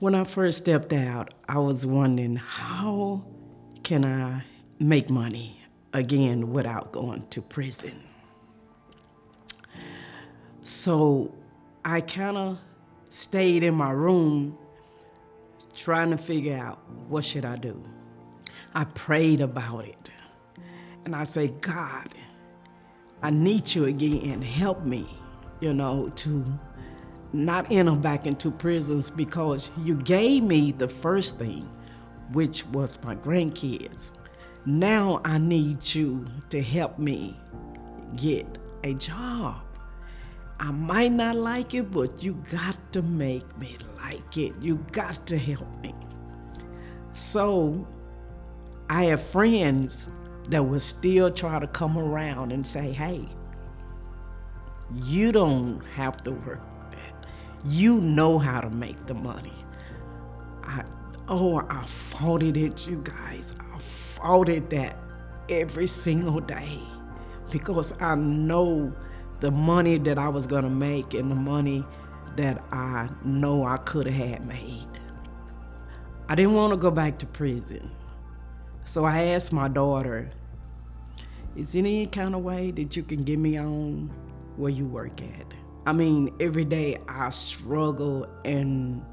When I first stepped out, I was wondering, how can I make money again without going to prison? So I kind of stayed in my room trying to figure out, what should I do? I prayed about it. And I said, God, I need you again. Help me, to not enter back into prisons, because you gave me the first thing, which was my grandkids. Now I need you to help me get a job. I might not like it, but you got to make me like it. You got to help me. So I have friends that will still try to come around and say, hey, you don't have to work that. You know how to make the money. I fought it, you guys. I fought it that every single day, because I know the money that I was gonna make and the money that I know I could have had made. I didn't want to go back to prison. So I asked my daughter, is there any kind of way that you can get me on where you work at? I mean, every day I struggle and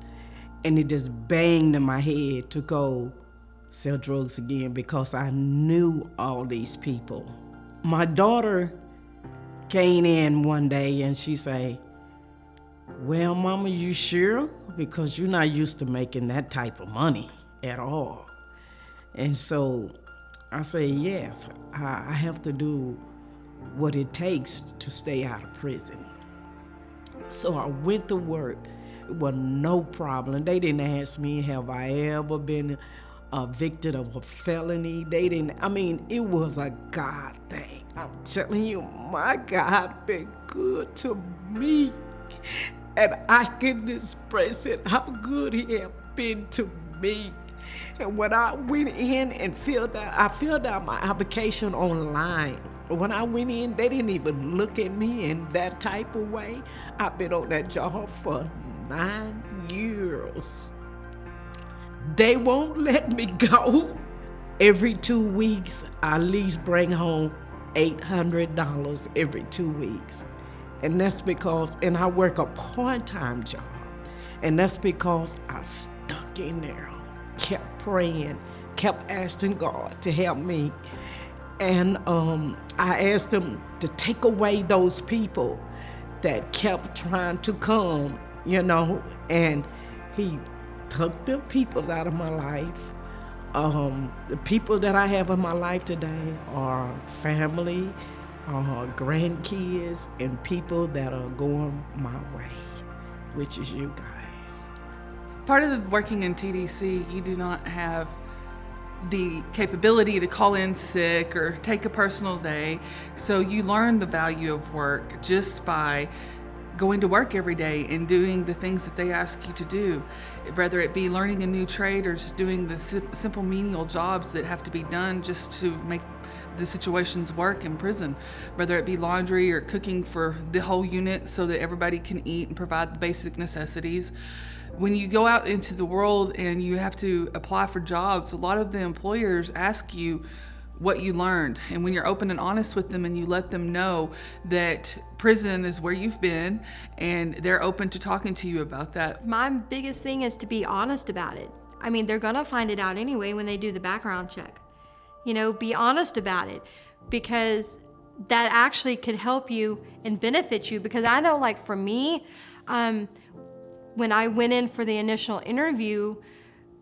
it just banged in my head to go sell drugs again, because I knew all these people. My daughter came in one day and she say, well, Mama, you sure? Because you're not used to making that type of money at all. And so I say, yes, I have to do what it takes to stay out of prison. So I went to work. It was no problem. They didn't ask me, have I ever been convicted of a felony? It was a God thing. I'm telling you, my God been good to me. And I can express it, how good he have been to me. And when I went in and filled out my application online. When I went in, they didn't even look at me in that type of way. I've been on that job for 9 years. They won't let me go. Every 2 weeks, I at least bring home $800 every 2 weeks. And that's because, and I work a part-time job. And that's because I stuck in there, kept praying, kept asking God to help me. And I asked him to take away those people that kept trying to come, and he took the peoples out of my life. The people that I have in my life today are family, grandkids, and people that are going my way, which is you guys. Part of working in TDC, you do not have the capability to call in sick or take a personal day. So you learn the value of work just by going to work every day and doing the things that they ask you to do, whether it be learning a new trade or just doing the simple menial jobs that have to be done just to make the situations work in prison, whether it be laundry or cooking for the whole unit so that everybody can eat and provide the basic necessities. When you go out into the world and you have to apply for jobs, a lot of the employers ask you what you learned. And when you're open and honest with them and you let them know that prison is where you've been and they're open to talking to you about that. My biggest thing is to be honest about it. I mean, they're gonna find it out anyway when they do the background check. Be honest about it, because that actually could help you and benefit you. Because I know, like for me, when I went in for the initial interview,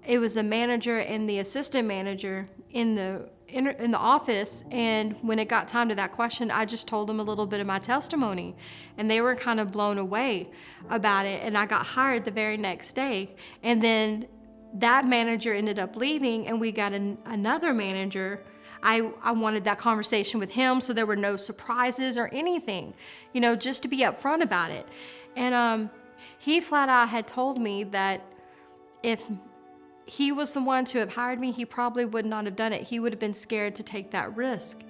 it was the manager and the assistant manager in the office, and when it got time to that question, I just told them a little bit of my testimony, and they were kind of blown away about it. And I got hired the very next day, and then that manager ended up leaving, and we got another manager. I wanted that conversation with him so there were no surprises or anything, just to be upfront about it. And he flat out had told me that if he was the one to have hired me, he probably would not have done it. He would have been scared to take that risk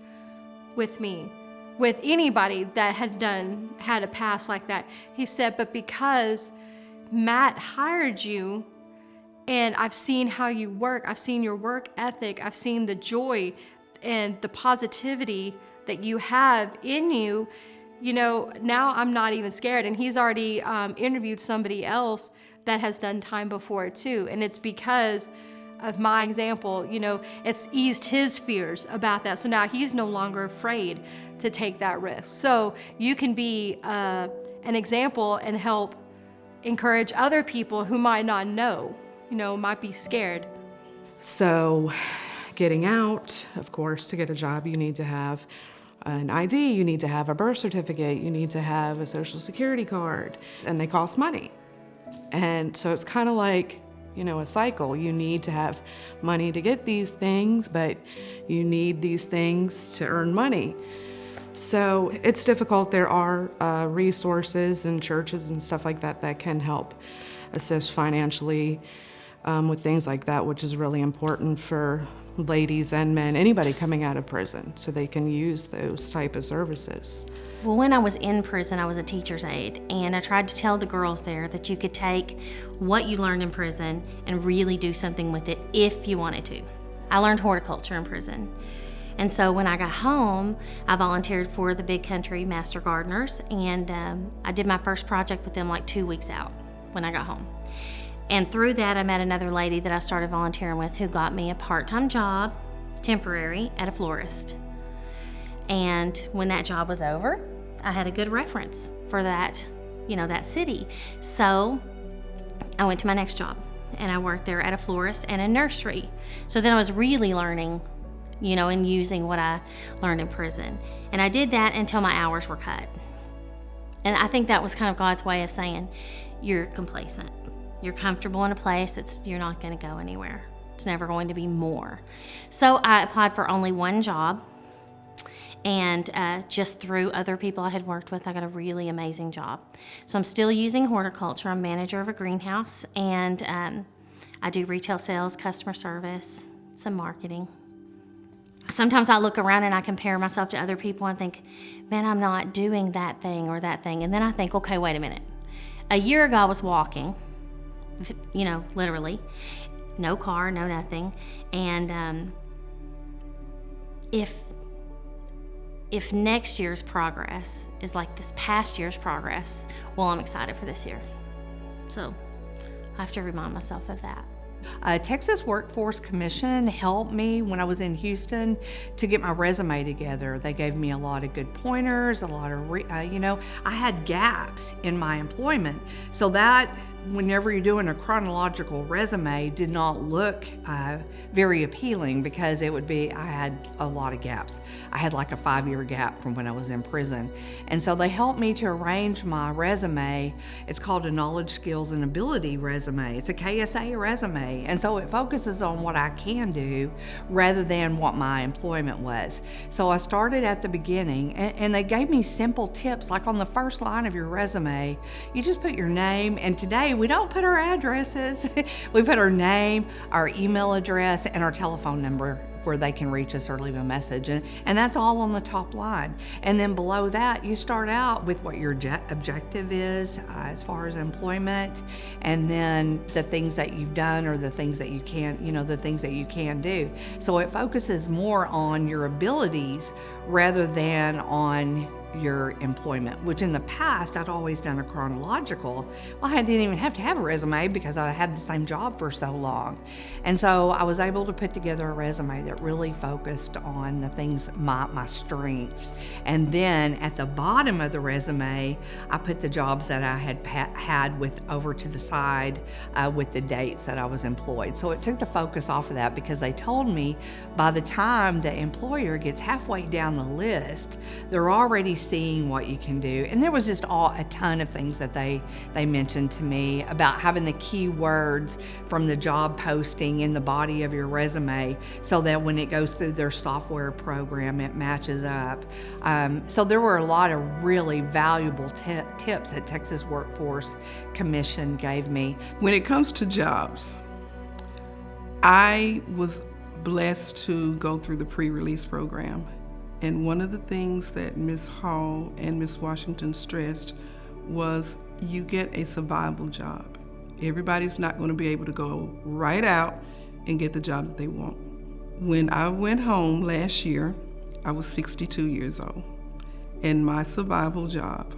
with me, with anybody that had a past like that. He said, but because Matt hired you, And I've seen how you work. I've seen your work ethic. I've seen the joy and the positivity that you have in you. You know, now I'm not even scared. And he's already interviewed somebody else that has done time before too. And it's because of my example. You know, it's eased his fears about that. So now he's no longer afraid to take that risk. So you can be an example and help encourage other people who might not know, you know, might be scared. So getting out, of course, to get a job, you need to have an ID, you need to have a birth certificate, you need to have a social security card, and they cost money. And so it's kind of like, you know, a cycle. You need to have money to get these things, but you need these things to earn money. So it's difficult. There are resources and churches and stuff like that that can help assist financially with things like that, which is really important for ladies and men, anybody coming out of prison, so they can use those type of services. Well, when I was in prison, I was a teacher's aide, and I tried to tell the girls there that you could take what you learned in prison and really do something with it if you wanted to. I learned horticulture in prison. And so when I got home, I volunteered for the Big Country Master Gardeners, and I did my first project with them like 2 weeks out when I got home. And through that, I met another lady that I started volunteering with who got me a part-time job, temporary, at a florist. And when that job was over, I had a good reference for that, you know, that city. So I went to my next job, and I worked there at a florist and a nursery. So then I was really learning, you know, and using what I learned in prison. And I did that until my hours were cut. And I think that was kind of God's way of saying, you're complacent. You're comfortable in a place that's, you're not going to go anywhere. It's never going to be more. So I applied for only one job, and just through other people I had worked with, I got a really amazing job. So I'm still using horticulture. I'm manager of a greenhouse, and I do retail sales, customer service, some marketing. Sometimes I look around and I compare myself to other people and think, man, I'm not doing that thing or that thing. And then I think, okay, wait a minute. A year ago I was walking, you know, literally, no car, no nothing. And if next year's progress is like this past year's progress, well, I'm excited for this year. So I have to remind myself of that. Texas Workforce Commission helped me when I was in Houston to get my resume together. They gave me a lot of good pointers, a lot of, I had gaps in my employment. So that, whenever you're doing a chronological resume, did not look very appealing because it would be, I had a lot of gaps. I had like a 5-year gap from when I was in prison. And so they helped me to arrange my resume. It's called a Knowledge, Skills, and Ability resume. It's a KSA resume. And so it focuses on what I can do rather than what my employment was. So I started at the beginning, and they gave me simple tips, like on the first line of your resume, you just put your name, and today we don't put our addresses. We put our name, our email address, and our telephone number where they can reach us or leave a message. And that's all on the top line. And then below that, you start out with what your objective is as far as employment, and then the things that you've done or the things that you can, the things that you can do. So it focuses more on your abilities rather than on your employment, which in the past I'd always done a chronological. Well, I didn't even have to have a resume because I had the same job for so long. And so I was able to put together a resume that really focused on the things, my strengths. And then at the bottom of the resume, I put the jobs that I had with over to the side with the dates that I was employed. So it took the focus off of that, because they told me by the time the employer gets halfway down the list, they're already seeing what you can do. And there was just a ton of things that they mentioned to me about having the keywords from the job posting in the body of your resume so that when it goes through their software program, it matches up. So there were a lot of really valuable tips that Texas Workforce Commission gave me. When it comes to jobs, I was blessed to go through the pre-release program. And one of the things that Ms. Hall and Ms. Washington stressed was you get a survival job. Everybody's not going to be able to go right out and get the job that they want. When I went home last year, I was 62 years old, and my survival job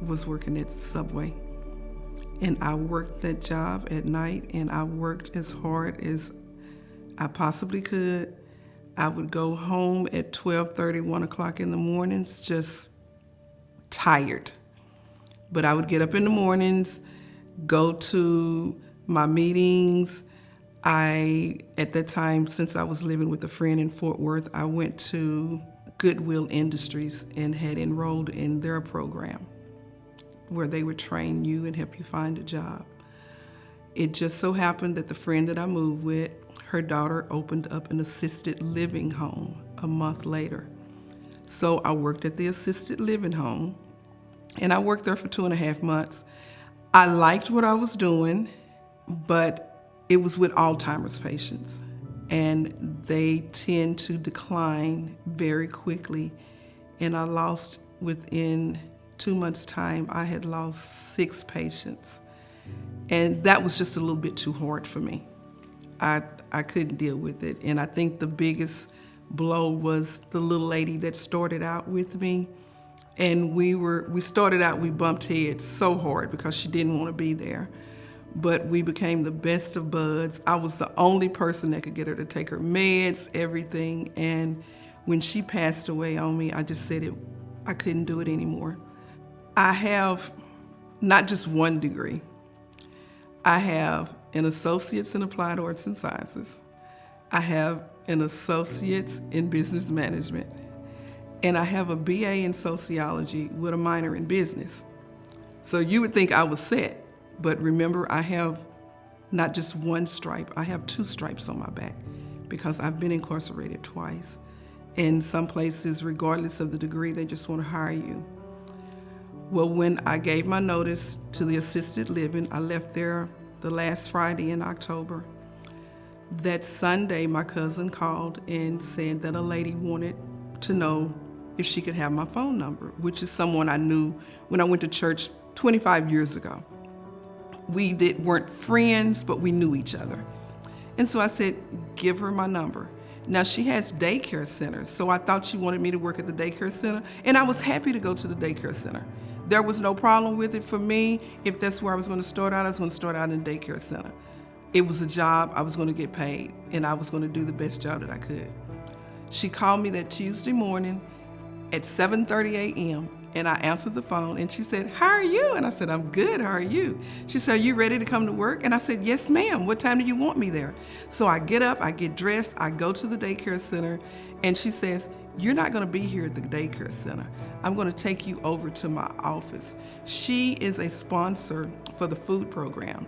was working at the Subway. And I worked that job at night, and I worked as hard as I possibly could. I would go home at 12:30, 1 o'clock in the mornings, just tired. But I would get up in the mornings, go to my meetings. At that time, since I was living with a friend in Fort Worth, I went to Goodwill Industries and had enrolled in their program where they would train you and help you find a job. It just so happened that the friend that I moved with, her daughter opened up an assisted living home a month later. So I worked at the assisted living home, and I worked there for 2.5 months. I liked what I was doing, but it was with Alzheimer's patients, and they tend to decline very quickly. And I lost, within 2 months' time, I had lost 6 patients. And that was just a little bit too hard for me. I couldn't deal with it. And I think the biggest blow was the little lady that started out with me. And we bumped heads so hard because she didn't want to be there. But we became the best of buds. I was the only person that could get her to take her meds, everything. And when she passed away on me, I just said I couldn't do it anymore. I have not just one degree. I have an associate's in applied arts and sciences. I have an associate's in business management. And I have a BA in sociology with a minor in business. So you would think I was set. But remember, I have not just one stripe, I have 2 stripes on my back because I've been incarcerated twice. In some places, regardless of the degree, they just want to hire you. Well, when I gave my notice to the assisted living, I left there the last Friday in October. That Sunday, my cousin called and said that a lady wanted to know if she could have my phone number, which is someone I knew when I went to church 25 years ago. We weren't friends, but we knew each other. And so I said, give her my number. Now, she has daycare centers, so I thought she wanted me to work at the daycare center, and I was happy to go to the daycare center. There was no problem with it for me. If that's where I was going to start out, I was going to start out in a daycare center. It was a job, I was going to get paid, and I was going to do the best job that I could. She called me that Tuesday morning at 7:30 a.m., and I answered the phone, and she said, how are you? And I said, I'm good, how are you? She said, are you ready to come to work? And I said, yes, ma'am. What time do you want me there? So I get up, I get dressed, I go to the daycare center, and she says, you're not gonna be here at the daycare center. I'm gonna take you over to my office. She is a sponsor for the food program,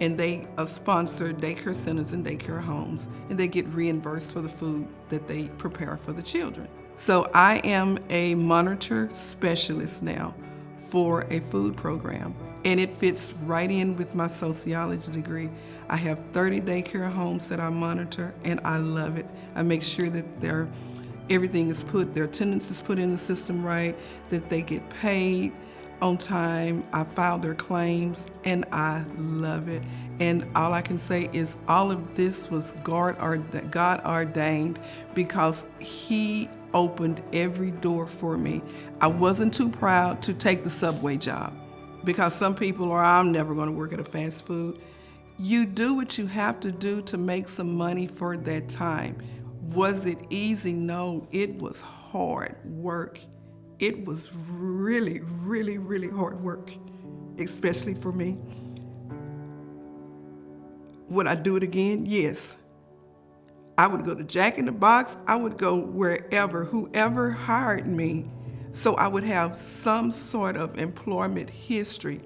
and they sponsor daycare centers and daycare homes, and they get reimbursed for the food that they prepare for the children. So I am a monitor specialist now for a food program, and it fits right in with my sociology degree. I have 30 daycare homes that I monitor, and I love it. I make sure that their attendance is put in the system right, that they get paid on time. I file their claims, and I love it. And all I can say is all of this was God ordained, because He opened every door for me. I wasn't too proud to take the Subway job, because some people are, I'm never going to work at a fast food. You do what you have to do to make some money for that time. Was it easy? No, it was hard work. It was really, really, really hard work, especially for me. Would I do it again? Yes. I would go to Jack in the Box. I would go wherever, whoever hired me, so I would have some sort of employment history.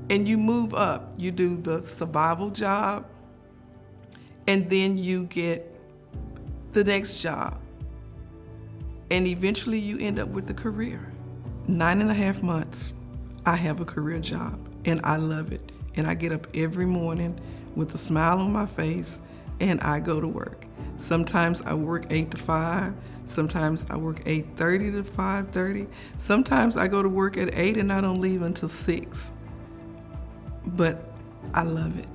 And you move up. You do the survival job, and then you get the next job. And eventually you end up with a career. 9.5 months, I have a career job, and I love it. And I get up every morning with a smile on my face, and I go to work. Sometimes I work 8 to 5. Sometimes I work 8:30 to 5:30. Sometimes I go to work at 8 and I don't leave until 6. But I love it.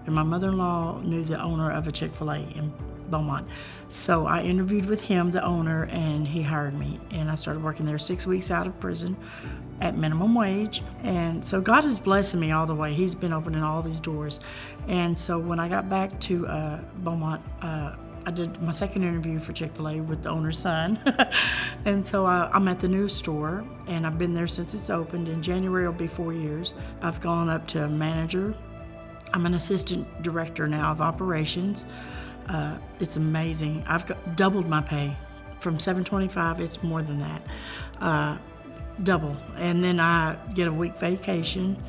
And my mother-in-law knew the owner of a Chick-fil-A in Beaumont. So I interviewed with him, the owner, and he hired me. And I started working there 6 weeks out of prison at minimum wage. And so God is blessing me all the way. He's been opening all these doors. And so when I got back to Beaumont, I did my second interview for Chick-fil-A with the owner's son. And so I'm at the new store, and I've been there since it's opened. In January will be 4 years. I've gone up to manager. I'm an assistant director now of operations. It's amazing. I've doubled my pay. From $725, it's more than that. Double. And then I get a week vacation.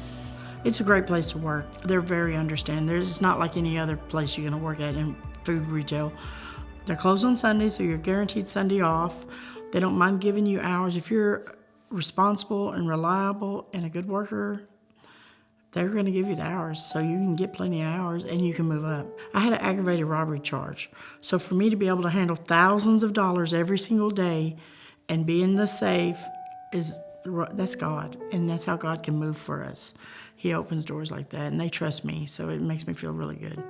It's a great place to work. They're very understanding. It's not like any other place you're gonna work at in food retail. They're closed on Sunday, so you're guaranteed Sunday off. They don't mind giving you hours. If you're responsible and reliable and a good worker, they're going to give you the hours, so you can get plenty of hours and you can move up. I had an aggravated robbery charge. So for me to be able to handle thousands of dollars every single day and be in the safe, that's God. And that's how God can move for us. He opens doors like that, and they trust me, so it makes me feel really good.